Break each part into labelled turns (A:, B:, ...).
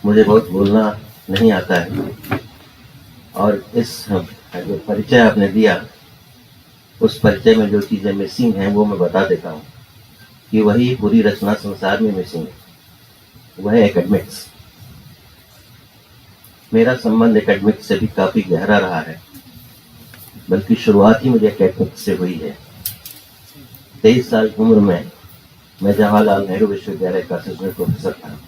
A: मुझे बहुत बोलना नहीं आता है और इस जो परिचय आपने दिया उस परिचय में जो चीज़ें मिसिंग हैं वो मैं बता देता हूँ कि वही पूरी रचना संसार में मिसिंग है, वह है एकेडमिक्स। मेरा संबंध एकेडमिक्स से भी काफ़ी गहरा रहा है, बल्कि शुरुआत ही मुझे एकेडमिक्स से हुई है। 23 साल की उम्र में मैं जवाहरलाल नेहरू विश्वविद्यालय का असिस्टेंट प्रोफेसर था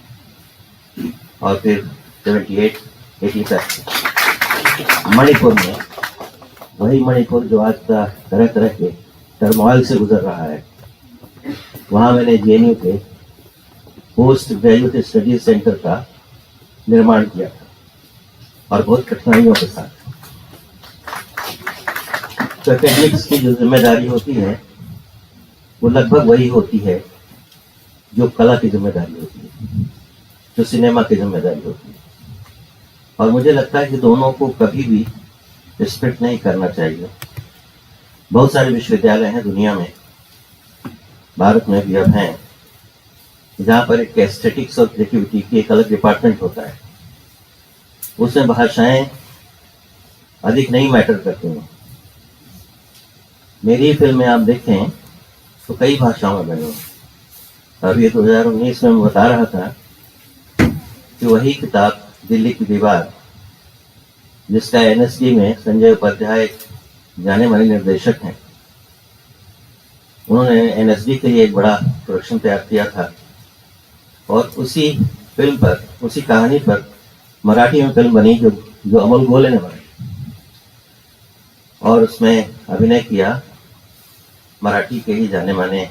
A: और फिर 78-80 तक मणिपुर में, वही मणिपुर जो आज का तरह तरह के टर्मोइल से गुजर रहा है, वहाँ मैंने JNU के पोस्ट ग्रेजुएट स्टडीज सेंटर का निर्माण किया था और बहुत कठिनाइयों के साथ। तो एकेडमिक्स की जो जिम्मेदारी होती है वो लगभग वही होती है जो कला की जिम्मेदारी होती है, जो सिनेमा की जिम्मेदारी होती है। और मुझे लगता है कि दोनों को कभी भी रिस्ट्रिक्ट नहीं करना चाहिए। बहुत सारे विश्वविद्यालय हैं दुनिया में, भारत में भी अब हैं, जहाँ पर एक एस्थेटिक्स और क्रिएटिविटी की एक अलग डिपार्टमेंट होता है। उसमें भाषाएं अधिक नहीं मैटर करती हैं। मेरी फिल्में आप देखें तो कई भाषाओं में बनी हैं। अभी 2019 में मैं बता रहा था कि वही किताब दिल्ली की दीवार, जिसका NSD में संजय उपाध्याय जाने माने निर्देशक हैं, उन्होंने NSD के लिए एक बड़ा प्रोडक्शन तैयार किया था और उसी फिल्म पर, उसी कहानी पर मराठी में फिल्म बनी जो अमोल गोले ने बनाई और उसमें अभिनय किया मराठी के ही जाने माने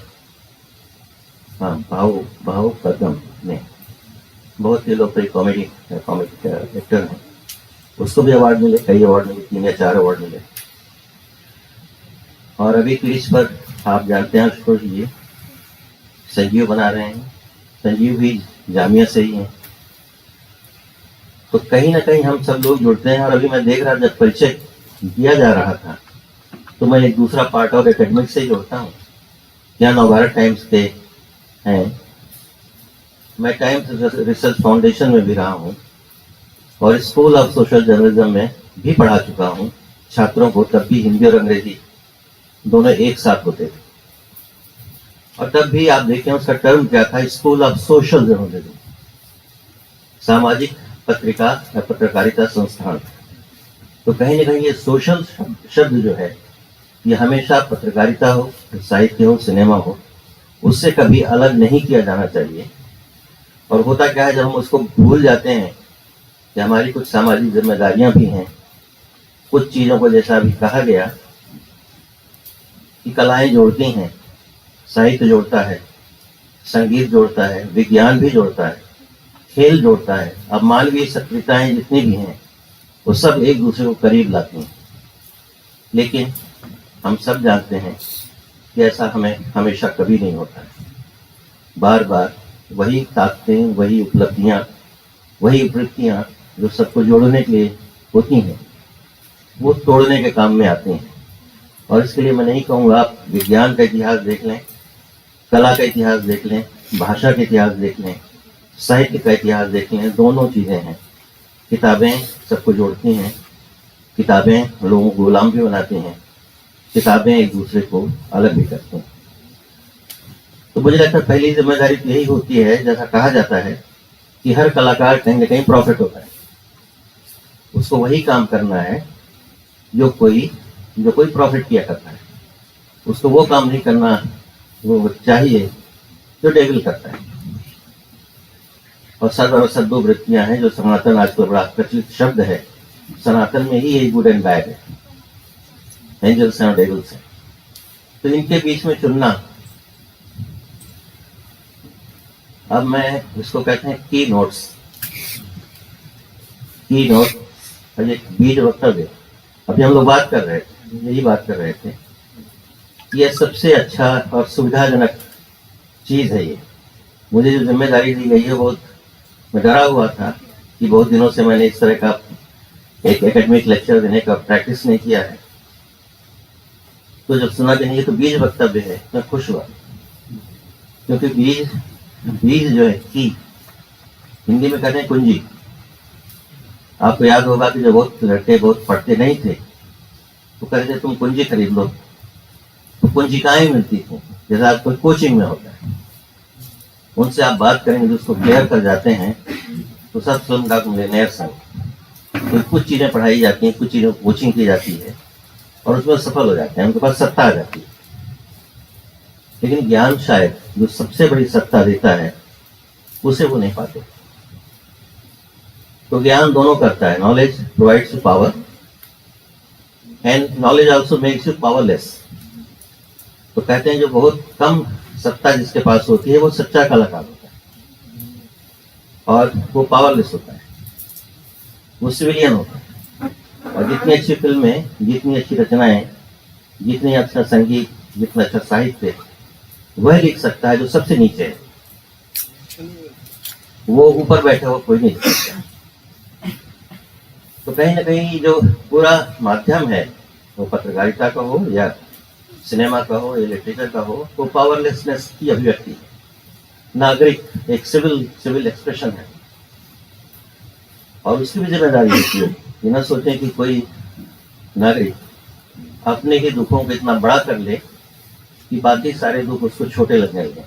A: भाऊ कदम ने, बहुत ही लोकप्रिय कॉमिक एक्टर हैं। उसको भी अवार्ड मिले, कई अवार्ड मिले, 3 या 4 अवार्ड मिले। और अभी क्रिश पर आप जानते हैं उसको, ये संजीव बना रहे हैं। संजीव भी जामिया से ही हैं। तो कहीं ना कहीं हम सब लोग जुड़ते हैं। और अभी मैं देख रहा, जब परिचय दिया जा रहा था तो मैं एक दूसरा पार्ट और एकेडमिक से जोड़ता हूँ। यहाँ नवभारत टाइम्स के हैं, मैं टाइम्स रिसर्च फाउंडेशन में भी रहा हूँ और स्कूल ऑफ सोशल जर्नलिज्म में भी पढ़ा चुका हूँ छात्रों को। तब भी हिंदी और अंग्रेजी दोनों एक साथ होते थे और तब भी आप देखें उसका टर्म क्या था, स्कूल ऑफ सोशल जर्नलिज्म, सामाजिक पत्रिका या पत्रकारिता संस्थान। तो कहीं ना कहीं ये सोशल शब्द जो है ये हमेशा पत्रकारिता हो, साहित्य हो, सिनेमा हो, उससे कभी अलग नहीं किया जाना चाहिए। और होता क्या है, जब हम उसको भूल जाते हैं कि हमारी कुछ सामाजिक जिम्मेदारियां भी हैं, कुछ चीज़ों को जैसा अभी कहा गया कि कलाएं जोड़ती हैं, साहित्य जोड़ता है, संगीत जोड़ता है, विज्ञान भी जोड़ता है, खेल जोड़ता है, अब मानवीय सक्रियताएं जितनी भी हैं वो सब एक दूसरे को करीब लाती हैं। लेकिन हम सब जानते हैं कि ऐसा हमें हमेशा कभी नहीं होता है। बार बार वही ताकतें, वही उपलब्धियां, वही वृत्तियां जो सबको जोड़ने के लिए होती हैं वो तोड़ने के काम में आती हैं। और इसके लिए मैं नहीं कहूँगा, आप विज्ञान का इतिहास देख लें, कला का इतिहास देख लें, भाषा का इतिहास देख लें, साहित्य का इतिहास देख लें, दोनों चीज़ें हैं। किताबें सबको जोड़ती हैं, किताबें लोगों को गुलाम भी बनाती हैं, किताबें एक दूसरे को अलग भी करती हैं। तो मुझे लगता है पहली जिम्मेदारी तो यही होती है, जैसा कहा जाता है कि हर कलाकार कहीं ना कहीं प्रॉफिट होता है, उसको वही काम करना है जो कोई प्रॉफिट किया करता है। उसको वो काम नहीं करना वो चाहिए जो डेविल करता है। और सद और असद दो वृत्तियां हैं जो सनातन आजकल बड़ा प्रचलित शब्द है। सनातन में ही ये गुड एंड बैड है, एंजल्स हैं और डेविल्स हैं। तो इनके बीच में चुनना, अब मैं इसको कहते हैं की नोट्स और एक बीज वक्तव्य। अभी हम लोग बात कर रहे थे, यही बात कर रहे थे, यह सबसे अच्छा और सुविधाजनक चीज़ है। ये मुझे जो जिम्मेदारी दी गई है, बहुत मैं डरा हुआ था कि बहुत दिनों से मैंने इस तरह का एक एकेडमिक लेक्चर देने का प्रैक्टिस नहीं किया है। तो जब सुना कि नहीं ये तो बीज वक्तव्य है, मैं खुश हुआ, क्योंकि बीज जो है की हिंदी में कहते हैं कुंजी। आपको याद होगा कि जब बहुत लड़के बहुत पढ़ते नहीं थे तो कहते थे तुम कुंजी खरीद लो, तो कुंजिकाएं मिलती थी, जैसा आज कोई कोचिंग में होता है। उनसे आप बात करेंगे जो उसको क्लियर कर जाते हैं तो सब स्लमडॉग मिलियनेयर्स हैं। तो कुछ चीज़ें पढ़ाई जाती हैं, कुछ चीज़ें कोचिंग की जाती है और उसमें सफल हो जाते हैं, उनके पास सत्ता आ जाती है। लेकिन ज्ञान शायद जो सबसे बड़ी सत्ता देता है उसे वो नहीं पाते। तो ज्ञान दोनों करता है, knowledge provides you power and knowledge also makes you powerless. तो कहते हैं जो बहुत कम सत्ता जिसके पास होती है वो सच्चा कलाकार होता है और वो पावरलेस होता है, वो सिविलियन होता है। और जितनी अच्छी फिल्में, जितनी अच्छी रचनाएं, जितनी अच्छा संगीत, जितना अच्छा साहित्य वह लिख सकता है जो सबसे नीचे है, वो ऊपर बैठा हुआ कोई नहीं लिख सकता। तो कहीं ना कहीं जो पूरा माध्यम है वो पत्रकारिता का हो या सिनेमा का हो या लिटरेचर का हो, तो पावरलेसनेस की अभिव्यक्ति है। नागरिक एक सिविल एक्सप्रेशन है और उसकी भी जिम्मेदारी होती है। ये ना सोचें कि कोई नागरिक अपने ही दुखों को इतना बड़ा कर ले कि बाकी सारे दुख उसको छोटे लगने लगे।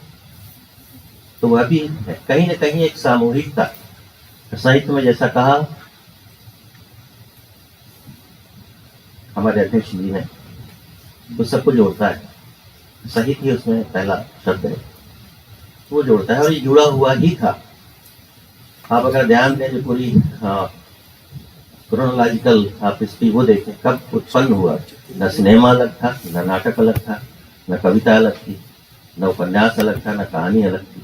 A: तो वह भी है कहीं ना कहीं एक सामूहिकता। साहित्य में जैसा कहा हमारे अध्यक्ष जी ने, तो सबको जोड़ता है। साहित्य ही उसमें पहला शब्द है, वो जोड़ता है और ये जुड़ा हुआ ही था। आप अगर ध्यान दें जो पूरी क्रोनोलॉजिकल आप इसकी वो देखें कब उत्पन्न हुआ। न सिनेमा अलग था, न नाटक अलग था, न कविता अलग थी, न उपन्यास अलग था, न कहानी अलग थी।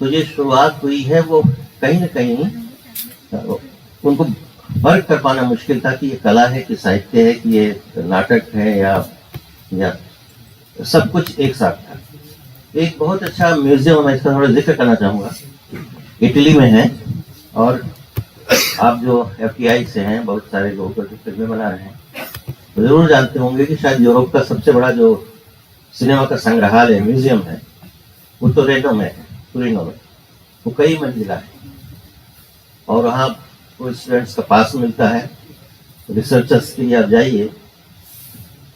A: तो ये शुरुआत हुई है वो कहीं न कहीं उनको फर्क कर पाना मुश्किल था कि ये कला है कि साहित्य है कि ये नाटक है या सब कुछ एक साथ था। एक बहुत अच्छा म्यूजियम मैं इसका थोड़ा जिक्र करना चाहूँगा, इटली में है। और आप जो FTI से हैं, बहुत सारे लोग जो फिल्में बना रहे हैं तो जरूर जानते होंगे कि शायद यूरोप का सबसे बड़ा जो सिनेमा का संग्रहालय म्यूजियम है वो तो रेनो में है, टुरिनो में। वो कई मंजिला है और वहाँ को स्टूडेंट्स का पास मिलता है। रिसर्चर्स के लिए आप जाइए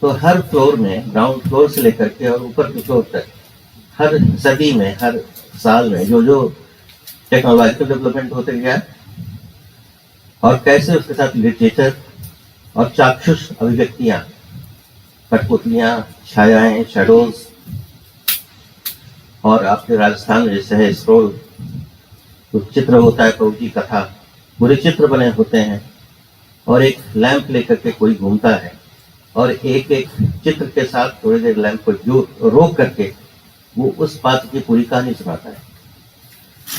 A: तो हर फ्लोर में, ग्राउंड फ्लोर से लेकर के और ऊपर के फ्लोर तक, हर सदी में, हर साल में जो जो टेक्नोलॉजिकल डेवलपमेंट होते गया और कैसे उसके साथ लिटरेचर और चाक्षुष अभिव्यक्तियां, कठपुतलियां, छायाएं, शैडोज, और आपके राजस्थान में जैसे है स्क्रोल, तो चित्र होता है, प्रभु की कथा, पूरे चित्र बने होते हैं और एक लैंप लेकर के कोई घूमता है और एक एक चित्र के साथ थोड़ी देर लैंप को जो रोक करके वो उस पात्र की पूरी कहानी सुनाता है।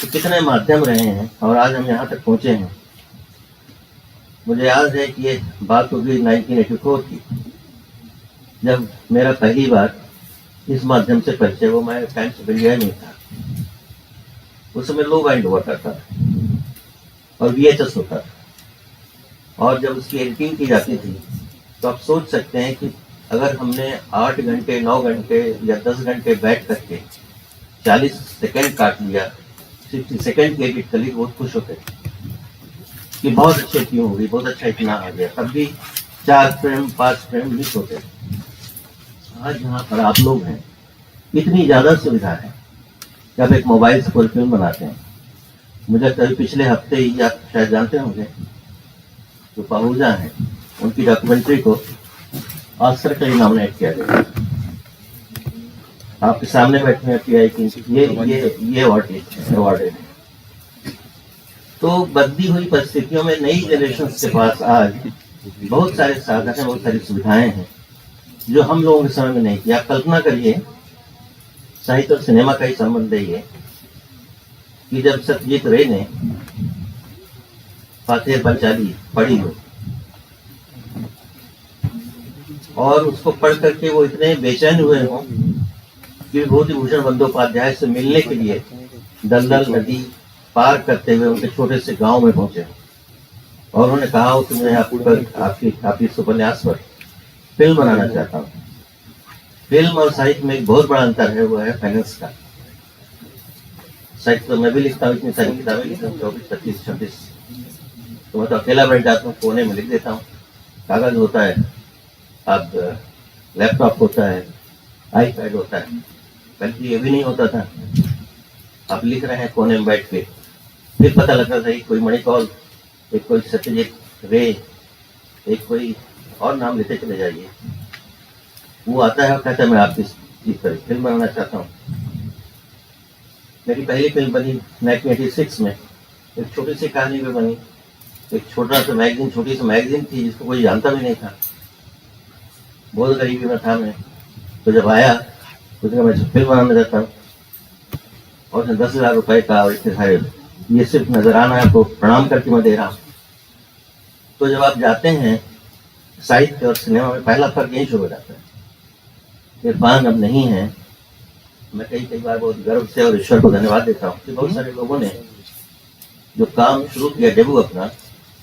A: तो कितने माध्यम रहे हैं और आज हम यहाँ तक पहुँचे हैं। मुझे याद है कि ये बात होगी 1984 की, जब मेरा पहली बार इस माध्यम से परिचय वो मैं टाइम्स ऑफ इंडिया नहीं था। उस समय लो बाइंड हुआ करता था और VHS होता था और जब उसकी एडिटिंग की जाती थी तो आप सोच सकते हैं कि अगर हमने 8 घंटे 9 घंटे या 10 घंटे बैठ करके 40 सेकेंड काट लिया, 60 सेकेंड की एडिट कर ली, बहुत खुश होते थे कि बहुत अच्छी क्यों हो गई, बहुत अच्छा इतना आ गया। तब भी 4 फ्रेम 5 फ्रेम मिस होते थे। आज यहाँ पर आप लोग हैं, इतनी ज़्यादा सुविधा है कि आप एक मोबाइल से कोई फिल्म बनाते हैं। मुझे कल पिछले हफ्ते ही, आप शायद जानते होंगे, जो पहूजा हैं उनकी डॉक्यूमेंट्री को ऑस्कर के लिए नॉमिनेट किया गया। आपके सामने बैठे हैं FTI की ये अवार्ड है। तो बदली हुई परिस्थितियों में नई जनरेशन के पास आज बहुत सारे साधन हैं, बहुत सारी सुविधाएं हैं जो हम लोगों के समय में नहीं थी। आप कल्पना करिए, साहित्य और सिनेमा का ही संबंध है ये कि जब सत्यजीत रे ने फातेह पंचाली पढ़ी हो और उसको पढ़ करके वो इतने बेचैन हुए हों कि विभूति भूषण बंदोपाध्याय से मिलने के लिए दलदल नदी पार करते हुए उनके छोटे से गांव में पहुंचे और उन्होंने कहा हो कि मैं आपकी इस उपन्यास पर फिल्म बनाना चाहता हूँ। फिल्म और साहित्य में एक बहुत बड़ा अंतर है, वो है फाइनेंस का। साहित्य तो मैं भी लिखता हूँ, इतनी सारी किताबें लिखता हूँ, 24, 25, 26। तो मैं तो अकेला बैठ जाता हूँ, कोने में लिख देता हूँ। कागज होता है, अब लैपटॉप होता है, आईपैड होता है। पहले तो ये भी नहीं होता था। आप लिख रहे हैं कोने में बैठ के, फिर पता लगता था कोई मणिकौल, एक कोई सत्यजीत रे, एक कोई और नाम लेते चले जाइए। वो आता है और कहता है मैं आपकी चीज पर फिल्म बनाना चाहता हूँ। मेरी पहली फिल्म बनी 1986 में, एक छोटी सी कहानी पे बनी। एक छोटा सा मैगजीन, छोटी सी मैगजीन थी जिसको कोई जानता भी नहीं था। बहुत गरीबी में था मैं। तो जब आया तो मैं फिल्म बनाना चाहता हूँ, और उसने 10,000 रुपए का और इतने सारे, ये सिर्फ नजराना आपको प्रणाम करके मैं दे रहा हूँ। तो जब आप जाते हैं साहित्य और सिनेमा में, पहला फर्क यही शुरू हो जाता है। इरफान अब नहीं है। मैं कई बार बहुत गर्व से और ईश्वर को धन्यवाद देता हूँ कि बहुत सारे लोगों ने जो काम शुरू किया, डेब्यू अपना,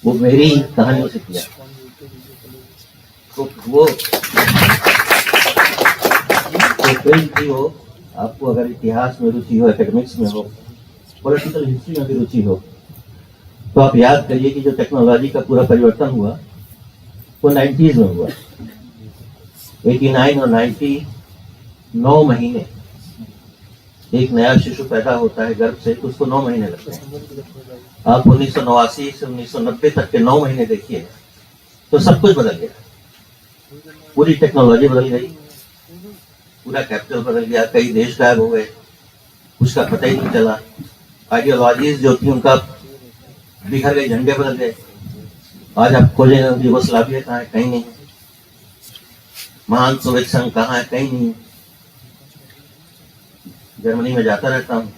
A: वो मेरी कहानियों से किया। तो वो फिल्म थी, वो आपको अगर इतिहास में रुचि हो, एकेडमिक्स में हो, पॉलिटिकल हिस्ट्री में भी रुचि हो, तो आप याद करिए कि जो टेक्नोलॉजी का पूरा परिवर्तन हुआ वो 90s में हुआ। 89 और 90, 9 महीने। एक नया शिशु पैदा होता है गर्भ से तो उसको 9 महीने लगते हैं। आप 1989 से 1990 तक के 9 महीने देखिए, तो सब कुछ बदल गया। पूरी टेक्नोलॉजी बदल गई, पूरा कैपिटल बदल गया, कई देश गायब हो गए, उसका पता ही नहीं चला। आइडियोलॉजीज जो थी उनका बिखर गए, झंडे बदल गए। आज आप खोजें यूगोस्लाविया कहाँ है, कहीं नहीं। महान सोवियत संघ कहाँ है, कहीं नहीं। जर्मनी में जाता रहता हूँ,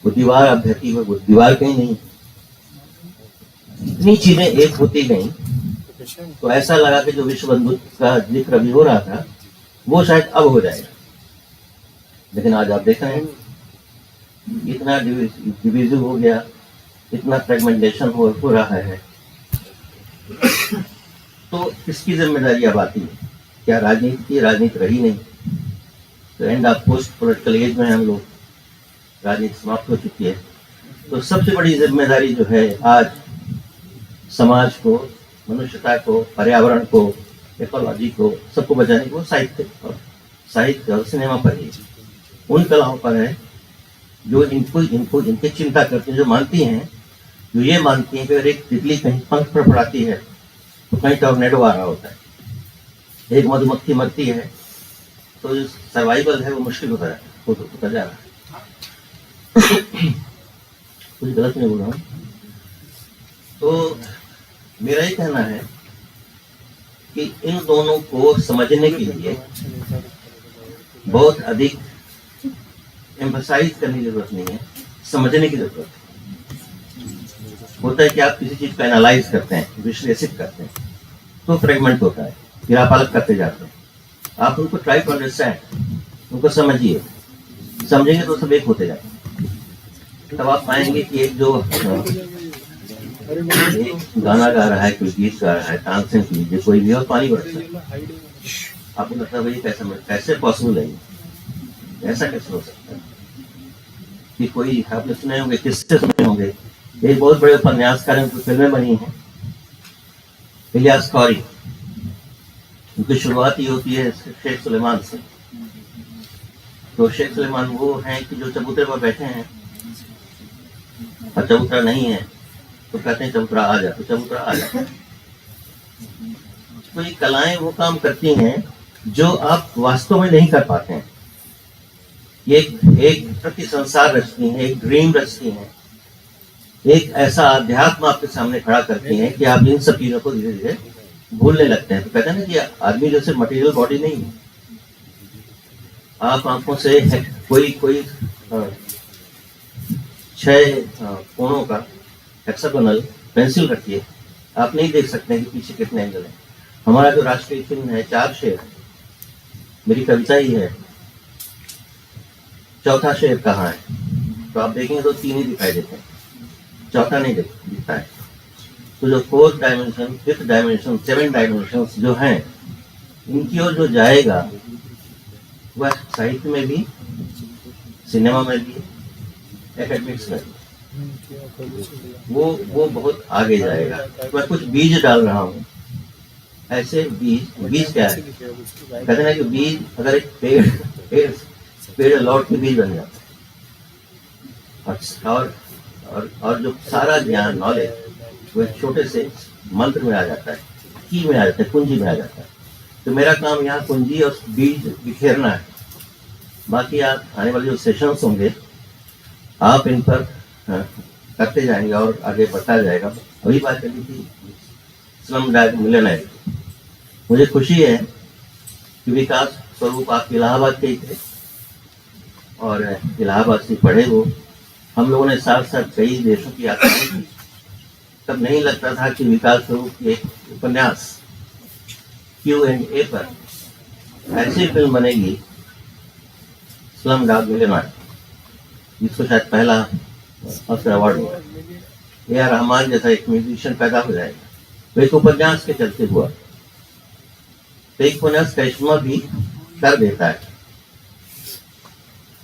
A: वो दीवार अब रहती है, वो दीवार कहीं नहीं। इतनी चीजें एक होती गई, तो ऐसा लगा कि जो विश्व बंधुत्व का जिक्र अभी हो रहा था वो शायद अब हो जाएगा। लेकिन आज आप देख रहे हैं इतना डिविजन हो गया, इतना फ्रेगमेंटेशन हो रहा है। तो किसकी जिम्मेदारी अब आती है? क्या राजनीति की? राजनीति रही नहीं। तो end of post political age में हम लोग, राजनीति समाप्त हो चुकी है। तो सबसे बड़ी जिम्मेदारी जो है आज समाज को, मनुष्यता को, पर्यावरण को, इकोलॉजी को, सबको बचाने को साहित्य और सिनेमा पर ही, उन कलाओं पर है जो इनकी चिंता करती हैं, जो मानती हैं, जो ये मानती हैं कि अगर एक तितली कहीं पंख पर फड़ाती है तो कहीं टॉर्नेडो आ रहा होता है। एक मधुमक्खी मरती है तो जो सर्वाइवल है वो मुश्किल होता जा रहा है। कुछ गलत नहीं बोल रहा हूँ। तो मेरा ये कहना है कि इन दोनों को समझने के लिए बहुत अधिक एम्फसाइज करने की जरूरत नहीं है, समझने की जरूरत है। होता है कि आप किसी चीज को एनालाइज करते हैं, विश्लेषित करते हैं, तो फ्रेगमेंट होता है, फिर आप अलग करते जाते हैं। आप उनको ट्राई टू अंडरस्टैंड, उनको समझिए, समझेंगे तो सब एक होते जाते हैं। तब आप पाएंगे कि एक जो एक गाना गा रहा है, कोई गीत गा रहा है, तानसेन कीजिए कोई भी, और पानी बरसता है। आपको लगता है भाई कैसे पॉसिबल है, ऐसा कैसे हो सकता है? कि कोई, आपने सुने होंगे, किससे सुने होंगे, एक बहुत बड़े उपन्यासकार हैं, उनकी फिल्में बनी हैं, इलियास कौरी। उनकी शुरुआत ही होती है शेख सुलेमान से। तो शेख सुलेमान वो हैं कि जो चबूतरे पर बैठे हैं और चबूतरा नहीं है तो कहते हैं चबूतरा आ जा, तो चबूतरा आ जा। तो ये कलाएं वो काम करती हैं जो आप वास्तव में नहीं कर पाते हैं। ये एक प्रति संसार रचती हैं, एक ड्रीम रचती हैं, एक ऐसा अध्यात्म आपके सामने खड़ा करती हैं कि आप इन सब चीजों को धीरे धीरे भूलने लगते हैं। तो कहते हैं ना कि आदमी जो सिर्फ मटेरियल बॉडी नहीं है। आप आंखों से कोई 6 कोणों का हेक्सागोनल पेंसिल रखिए, आप नहीं देख सकते हैं कि पीछे कितने एंगल हैं। हमारा जो राष्ट्रीय चिन्ह है 4 शेर, मेरी कविता ही है, चौथा शेर कहाँ है? तो आप देखेंगे तो 3 ही दिखाई देते हैं, चौथा नहीं दिखता है। तो जो 4th dimension, 5th dimension, 7 dimension जो हैं, इनकी ओर जो जाएगा वह साहित्य में भी, सिनेमा में भी, एकेडमिक्स में वो बहुत आगे जाएगा। मैं कुछ बीज डाल रहा हूँ, ऐसे बीज क्या है, कहते हैं कि बीज अगर एक पेड़ लौट के बीज बन जाता है, और जो सारा ज्ञान नॉलेज वो एक छोटे से मंत्र में आ जाता है, की में आ जाता है, कुंजी में आ जाता है। तो मेरा काम यहाँ कुंजी और बीज बिखेरना है। बाकी आप आने वाले जो सेशंस होंगे आप इन पर करते जाएंगे और आगे बढ़ता जाएगा। अभी बात करी थी स्लम डायट मिलियनेयर। मुझे खुशी है कि विकास स्वरूप आप इलाहाबाद के ही थे और इलाहाबाद से पढ़े हो। हम लोगों ने साथ साथ कई देशों की यात्रा की। तब नहीं लगता था कि विकास स्वरूप के उपन्यास Q&A पर ऐसी फिल्म बनेगी स्लम डॉग मिलियनेयर, जिसको शायद पहला ऑस्कर अवार्ड हुआ। A.R. रहमान जैसा एक म्यूजिशियन पैदा हो जाएगा। तो एक उपन्यास के चलते हुआ, तो एक उपन्यास करिश्मा भी कर देता है।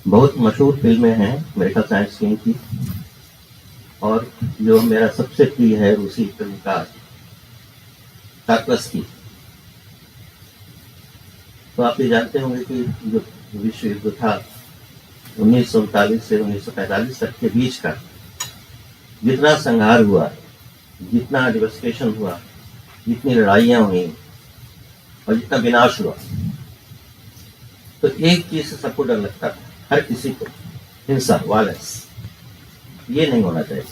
A: बहुत मशहूर फिल्में हैं अमेरिका साइंस फिल्म की, और जो मेरा सबसे प्रिय है रूसी फिल्मकार टार्कोवस्की। तो आप ये जानते होंगे कि जो विश्व युद्ध था 1939 से 1945 तक के बीच का, जितना संहार हुआ, जितना डिवास्टेशन हुआ, जितनी लड़ाइयाँ हुई और जितना विनाश हुआ, तो एक चीज से सबको डर लगता था, हर किसी को, हिंसा, वायलेंस, ये नहीं होना चाहिए।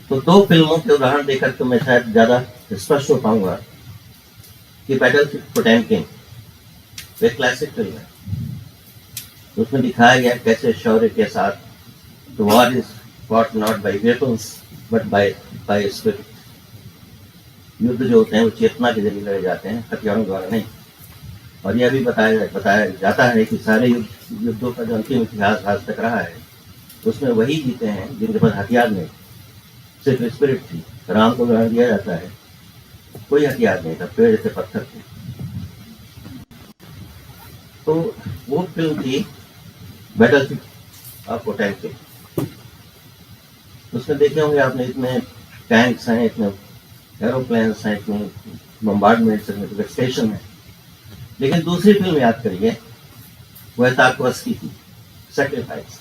A: तो दो फिल्मों के उदाहरण देकर तो मैं शायद ज्यादा स्पष्ट हो पाऊंगा कि बैटलफील्ड पोटेमकिन एक क्लासिक फिल्म है। उसमें दिखाया गया कैसे शौर्य के साथ war is fought not by weapons but by spirit. युद्ध जो होते हैं वो चेतना के जरिए लड़े जाते हैं, हथियारों द्वारा नहीं। और यह भी बताया जाता है कि सारे युद्धों का जो अंतिम इतिहास आज तक रहा है उसमें वही जीते हैं जिनके पास हथियार नहीं, सिर्फ स्पिरिट थी। राम को उदाहरण दिया जाता है, कोई हथियार नहीं था, पेड़ से पत्थर थे। तो वो फिल्म थी बैटलफील्ड पोटेमकिन। उसमें देखे होंगे आपने, इतने टैंक्स हैं, इतने एरोप्लेन्स हैं, इतने बम्बार्डमेंट्स हैं, स्टेशन है। लेकिन दूसरी फिल्म याद करिए, वह टार्कोवस्की की सैक्रिफाइस।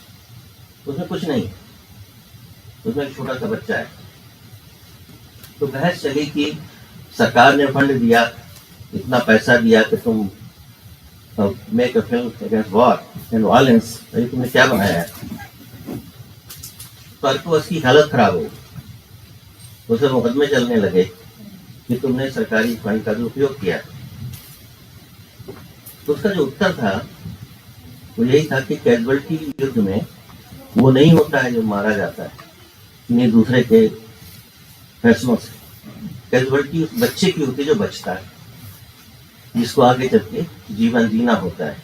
A: उसमें कुछ नहीं है, उसमें एक छोटा सा बच्चा है। तो बहस चली कि सरकार ने फंड दिया, इतना पैसा दिया कि तुम make a film against war and violence, तुमने क्या बनाया है। टार्कोवस्की की हालत खराब हो गई, उसे मुकदमे चलने लगे कि तुमने सरकारी फंड का दुरुपयोग किया। तो उसका जो उत्तर था वो यही था कि कैजुअलिटी युद्ध में वो नहीं होता है जो मारा जाता है, नहीं दूसरे के फैसलों से। कैजुअलिटी उस बच्चे की होती है जो बचता है, जिसको आगे चल के जीवन जीना होता है।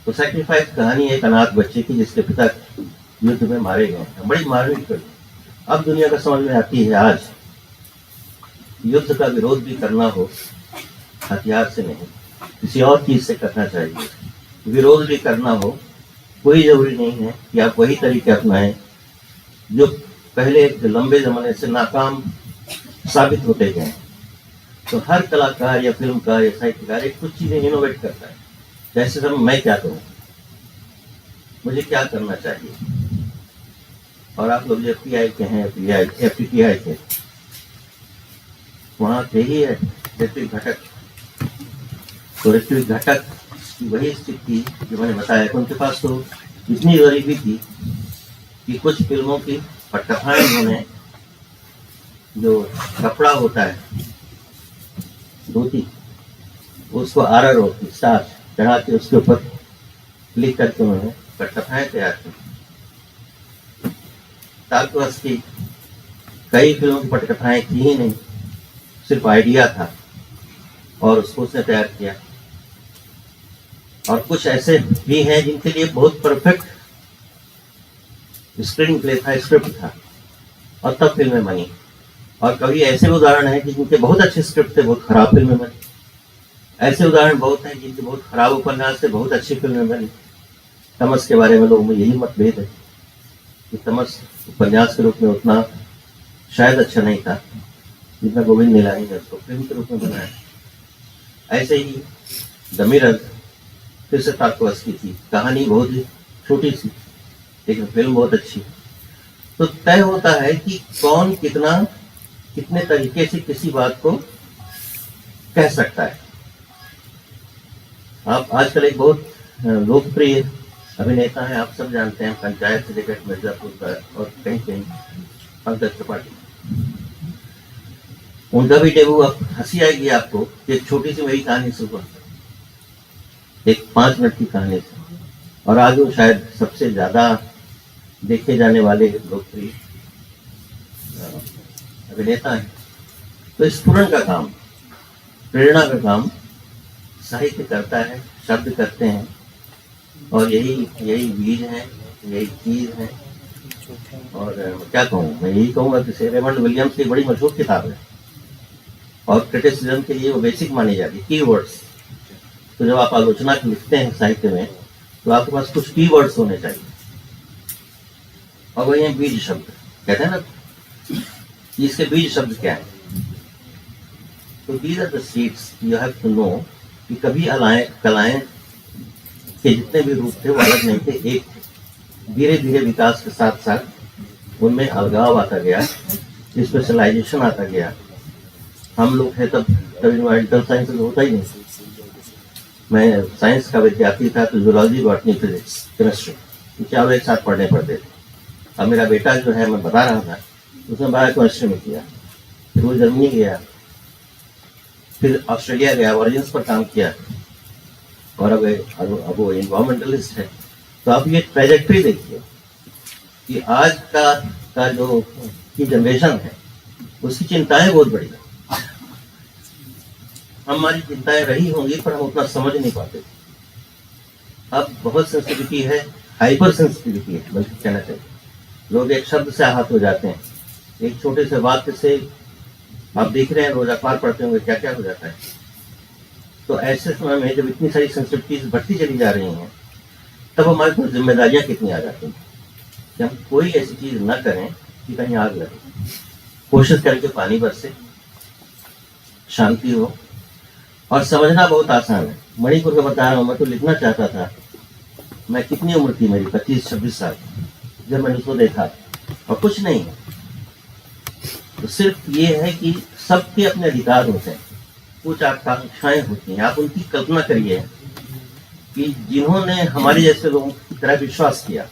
A: तो सैक्रिफाइस कहानी है एक अनाथ बच्चे की जिसके पिता युद्ध में मारे गए हैं। बड़ी मार्मिक फिल्म। अब दुनिया का समझ में आती है, आज युद्ध का विरोध भी करना हो हथियार से नहीं, किसी और चीज से करना चाहिए। विरोध भी करना हो, कोई जरूरी नहीं है कि आप वही तरीके अपनाएं जो पहले लंबे जमाने से नाकाम साबित होते गए। तो हर कलाकार या फिल्मकार या साहित्यकार एक कुछ चीजें इनोवेट करता है। जैसे सब मैं क्या करूं, मुझे क्या करना चाहिए। और आप लोग जो FTI के हैं, FTTI के, वहां थे ही है ऋत्विक घटक। तो ऋत्विक घटक की वही स्थिति थी जो मैंने बताया कि उनके पास तो इतनी गरीबी थी कि कुछ फिल्मों की पटकथाएं उन्होंने, जो कपड़ा होता है धोती, उसको आरर होती स्टार्च चढ़ा के उसके ऊपर क्लिक करके उन्होंने पटकथाएं तैयार की। टार्कोवस्की कई फिल्मों की पटकथाएं थी ही नहीं, सिर्फ आइडिया था और उसको उसने तैयार किया। और कुछ ऐसे भी हैं जिनके लिए बहुत परफेक्ट स्क्रीन प्ले था, स्क्रिप्ट था, और तब फिल्में बनी। और कभी ऐसे उदाहरण हैं कि जिनके बहुत अच्छे स्क्रिप्ट थे, बहुत खराब फिल्में बनी। ऐसे उदाहरण बहुत हैं जिनके बहुत खराब उपन्यास थे, बहुत अच्छी फिल्में बनी। थॉमस के बारे में लोगों में यही मतभेद है। कि तमस उपन्यास के रूप में उतना शायद अच्छा नहीं था जितना गोविंद निलानी ने उसको फिल्म के रूप में बनाया। ऐसे ही द मिरर फिर से तारकोवस्की की कहानी बहुत ही छोटी सी, लेकिन फिल्म बहुत अच्छी। तो तय होता है कि कौन कितने तरीके से किसी बात को कह सकता है। आप आजकल एक बहुत लोकप्रिय अभिनेता है, आप सब जानते हैं, पंचायत से लेकर मिर्जापुर का और कहीं कहीं पंकज त्रिपाठी। उनका भी डेब्यू, अब हंसी आएगी आपको, एक छोटी सी मेरी कहानी सुनो, एक 5 मिनट की कहानी से, और आज वो शायद सबसे ज्यादा देखे जाने वाले लोकप्रिय अभिनेता है। तो स्फुरण का काम, प्रेरणा का काम साहित्य करता है, शब्द करते हैं, और यही बीज है, यही चीज है। और क्या कहूँ, मैं यही कहूँगा कि रेमंड विलियम्स की बड़ी मशहूर किताब है और क्रिटिसिज्म के लिए वो बेसिक मानी जाती है, कीवर्ड्स। तो जब आप आलोचना लिखते हैं साहित्य में तो आपके पास कुछ कीवर्ड्स होने चाहिए, और वही है बीज शब्द। कहते हैं ना कि इसके बीज शब्द क्या है, तो these are the seeds you have to know कि कभी कलाएं के जितने भी रूप थे वो अलग नहीं थे, एक थे। धीरे धीरे विकास के साथ साथ उनमें अलगाव आता गया, स्पेशलाइजेशन आता गया। हम लोग हैं तब इन्वायरमेंटल साइंस होता ही नहीं। मैं साइंस का विद्यार्थी था तो जूलॉजी, बॉटनी, फिजिक्स, केमिस्ट्री चारों एक साथ पढ़ने पड़ते थे। अब मेरा बेटा जो है, मैं बता रहा था, उसने बायोकेमिस्ट्री में किया, फिर वो जर्मनी गया, फिर ऑस्ट्रेलिया गया, ऑरिजिन्स पर काम किया, और अब वो इन्वायरमेंटलिस्ट है। तो आप ये ट्रैजेक्टरी देखिए कि आज का जो की जनरेशन है उसकी चिंताएं बहुत बड़ी है। हमारी चिंताएं रही होंगी पर हम उतना समझ नहीं पाते। अब बहुत सेंसिटिविटी है, हाइपर सेंसिटिविटी है बल्कि कहना चाहिए। लोग एक शब्द से आहत हो जाते हैं, एक छोटे से वाक्य से। आप देख रहे हैं, रोज अखबार पढ़ते होंगे, क्या क्या हो जाता है। तो ऐसे समय में जब इतनी सारी सेंसिटिविटीज बढ़ती चली जा रही हैं, तब हमारे पास जिम्मेदारियां कितनी आ जाती हैं कि हम कोई ऐसी चीज न करें कि कहीं आग लगे। कोशिश करें कि पानी बरसे, शांति हो, और समझना बहुत आसान है। मणिपुर का बता रहा हूँ, मैं तो लिखना चाहता था। मैं कितनी उम्र थी मेरी, 25-26 साल, जब मैंने उसको देखा, और कुछ नहीं है। तो सिर्फ ये है कि सबके अपने अधिकार होते हैं, कुछ आकांक्षाएं होती हैं। आप उनकी कल्पना करिए कि जिन्होंने हमारे जैसे लोगों की तरह विश्वास किया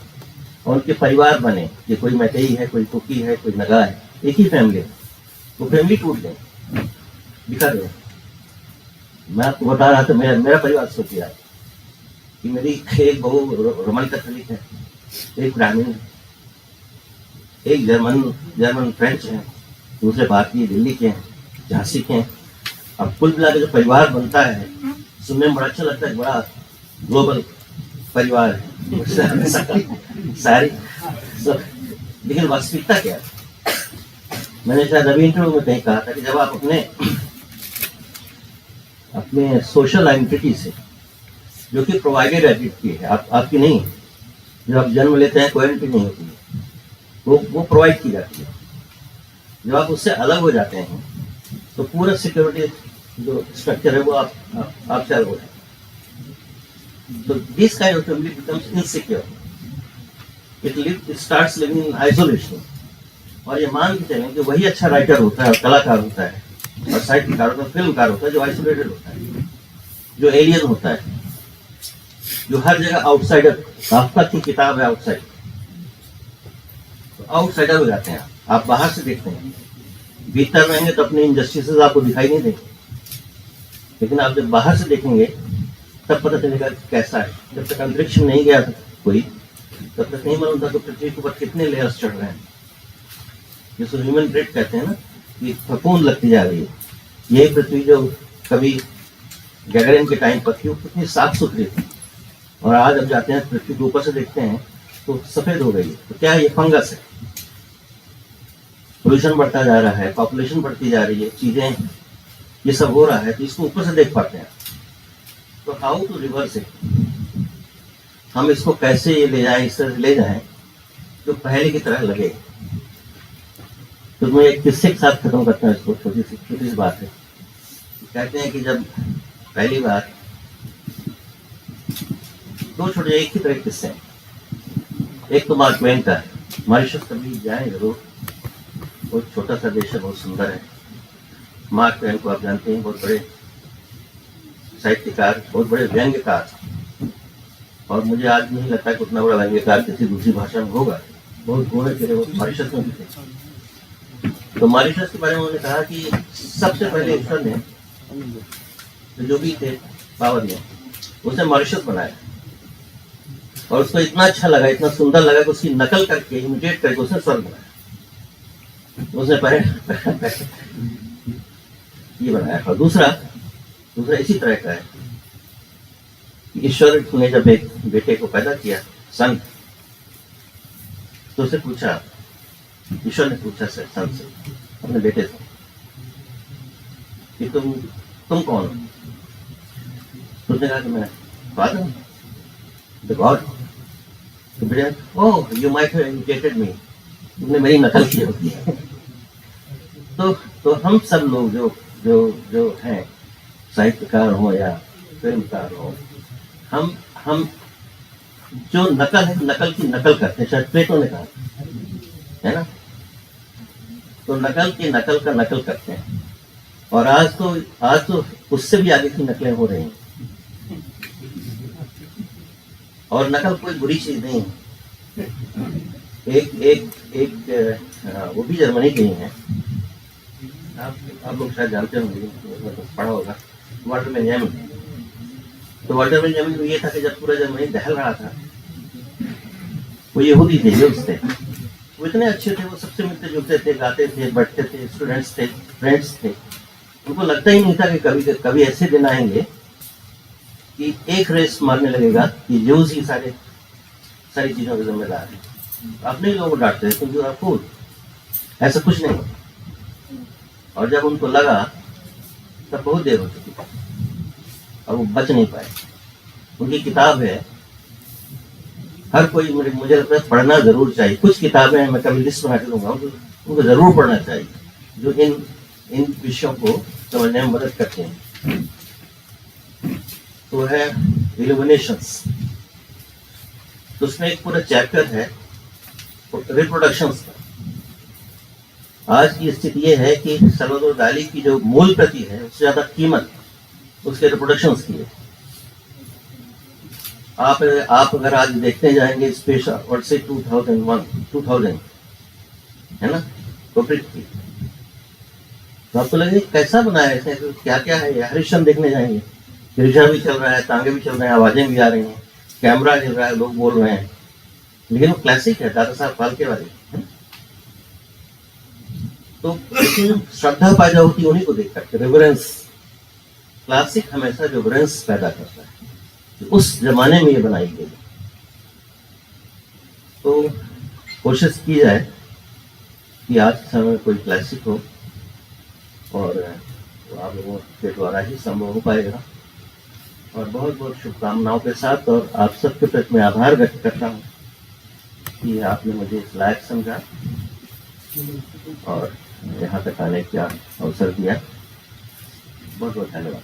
A: और उनके परिवार बने, कि कोई मैतेई है, कोई कुकी है, कोई नगा है, एक ही फैमिली है, वो फैमिली टूट गई, बिखर गए। मैं आपको बता रहा था, मेरा परिवार सो किया कि मेरी एक बहू रोमन कैथोलिक है, एक ब्राह्मण है, एक जर्मन फ्रेंच है, दूसरे भारतीय दिल्ली के हैं, झांसी के हैं। अब कुल मिला के जो परिवार बनता है, सुनने में बड़ा अच्छा लगता है, बड़ा ग्लोबल परिवार है सारी। लेकिन वास्तविकता क्या है? मैंने शायद अभी इंटरव्यू में कहीं कहा था कि जब आप अपने सोशल आइडेंटिटी से, जो कि प्रोवाइडेड आइडेंटिटी है, आपकी नहीं है, जब आप जन्म लेते हैं कोई आइडेंटिटी नहीं होती है, वो प्रोवाइड की जाती है। जब आप उससे अलग हो जाते हैं तो पूरा सिक्योरिटी जो स्ट्रक्चर है वो आपसे अलग हो जाता है। तो this kind of family becomes insecure, it starts living in isolation. और ये मान के चलें कि वही अच्छा राइटर होता है और कलाकार होता है और साहित्यकार होता है, फिल्मकार होता है, जो आइसोलेटेड होता है, जो एलियन होता है, जो हर जगह आउटसाइडर। काफ्का की किताब है आउटसाइड, तो आउटसाइडर हो जाते हैं आप बाहर से देखते हैं, भीतर रहेंगे तो अपने इनजस्टिसेस आपको दिखाई नहीं देंगे, लेकिन आप जब बाहर से देखेंगे तब पता चलेगा कैसा है। जब तक अंतरिक्ष में नहीं गया था कोई, तब तक नहीं मालूम था तो पृथ्वी के ऊपर कितने लेयर्स चढ़ रहे हैं। जिसको ह्यूमन ब्रेड कहते हैं ना, कि फफूंद लगती जा रही है। यही पृथ्वी जो कभी गैगरिन के टाइम पर थी, वो कितनी साफ सुथरी थी, और आज अब जाते हैं पृथ्वी के ऊपर से देखते हैं तो सफेद हो गई है। तो क्या ये फंगस है? पोल्यूशन बढ़ता जा रहा है, पॉपुलेशन बढ़ती जा रही है, चीजें ये सब हो रहा है, तो इसको ऊपर से देख पाते हैं। तो हाउ टू रिवर्स इट, हम इसको कैसे ये ले जाएं, इस तरह ले जाएं जो पहले की तरह लगे। तो मैं एक किस्से के साथ खत्म करता हूँ इसको, छोटी सी बात है। कहते हैं कि जब पहली बार दो छोटे एक ही तरह के किस्से हैं। एक तो मार्क ट्वेन का है, मॉरिशस कभी जाए जरूर, बहुत छोटा सा देश है, बहुत सुंदर है। मार्क ट्वेन को आप जानते हैं, बहुत बड़े साहित्यकार, बहुत बड़े व्यंग्यकार, और मुझे आज नहीं लगता कि उतना बड़ा व्यंग्यकार किसी दूसरी भाषा में होगा। बहुत घूमे फिरे वो मॉरिशस में भी थे। तो मॉरिशस के बारे में उन्होंने कहा कि सबसे पहले ईश्वर ने जो भी थे पावर ने उसे मॉरिशस बनाया, और उसको इतना अच्छा लगा, इतना सुंदर लगा कि उसकी नकल करके, इमिटेट करके उसने स्वर्ग बनाया। उसने पहले ये बनाया। और दूसरा इसी तरह का है कि ईश्वर ने जब एक बेटे को पैदा किया, सन, तो उसे पूछा, ईश्वर ने पूछा सन से, अपने बेटे से, कि तुम कौन हो? तो उसने कहा कि मैं फादर, द गॉड। तो बेटा, oh you might have imitated me, तुमने मेरी नकल की होती है। तो हम सब लोग जो हैं, साहित्यकार हो या फिल्मकार हो, हम जो नकल है, नकल की नकल करते हैं। शायद प्लेटो ने कहा है ना, तो नकल की नकल का नकल करते हैं। और आज तो उससे भी आगे की नकलें हो रही हैं। और नकल कोई बुरी चीज नहीं है। एक वो भी जर्मनी के ही हैं, आप लोग शायद जानते होंगे, पढ़ा होगा, वाल्टर बेंजामिन। तो वाल्टर बेंजामिन को ये था कि जब पूरा जर्मनी दहल रहा था, वो यहूदी थे, यूद्स थे, वो इतने अच्छे थे, वो सबसे मिलते जुलते थे, गाते थे, बैठते थे, स्टूडेंट्स थे, फ्रेंड्स थे। उनको लगता ही नहीं था कि कभी ऐसे दिन आएंगे कि एक रेस मारने लगेगा कि यूज ही सारी चीजों के जिम्मेदार है। अपने ही लोगों को डांटते थे, तुम आप फूल, ऐसा कुछ नहीं। और जब उनको लगा तब बहुत देर हो चुकी थी और वो बच नहीं पाए। उनकी किताब है, हर कोई, मुझे लगता है पढ़ना जरूर चाहिए। कुछ किताबें हैं, मैं कभी लिस्ट बना के दूंगा, उनको जरूर पढ़ना चाहिए, जो इन विषयों को समझने में मदद करते हैं। तो है इल्यूमिनेशंस, तो उसमें एक पूरा चैप्टर है रिप्रोडक्शंस का। आज की स्थिति ये है कि सल्वाडोर डाली की जो मूल प्रति है, उससे ज्यादा कीमत उसके रिप्रोडक्शंस की है। आप अगर आज देखते जाएंगे स्पेस और से 2000 है ना, तो आपको लगे कैसा बनाया है, तो क्या क्या है। हरिश्चंद्र देखने जाएंगे, गिरिजा भी चल रहा है, तांगे भी चल रहे हैं, आवाजें भी आ रही हैं, कैमरा हिल रहा है, लोग बोल रहे हैं, लेकिन वो क्लासिक है, दादा साहब फाल्के वाले। तो श्रद्धा पैदा होती उन्हीं को देख करके, रेवरेंस। क्लासिक हमेशा रेवरेंस पैदा करता है, तो उस जमाने में ये बनाई गई। तो कोशिश की जाए कि आज के समय में कोई क्लासिक हो, और तो आप लोगों के द्वारा ही संभव हो पाएगा। और बहुत बहुत शुभकामनाओं के साथ, और आप सबके प्रति मैं आभार व्यक्त करता हूँ कि आपने मुझे इस लायक समझा और यहाँ तक आने का अवसर दिया। बहुत बहुत धन्यवाद।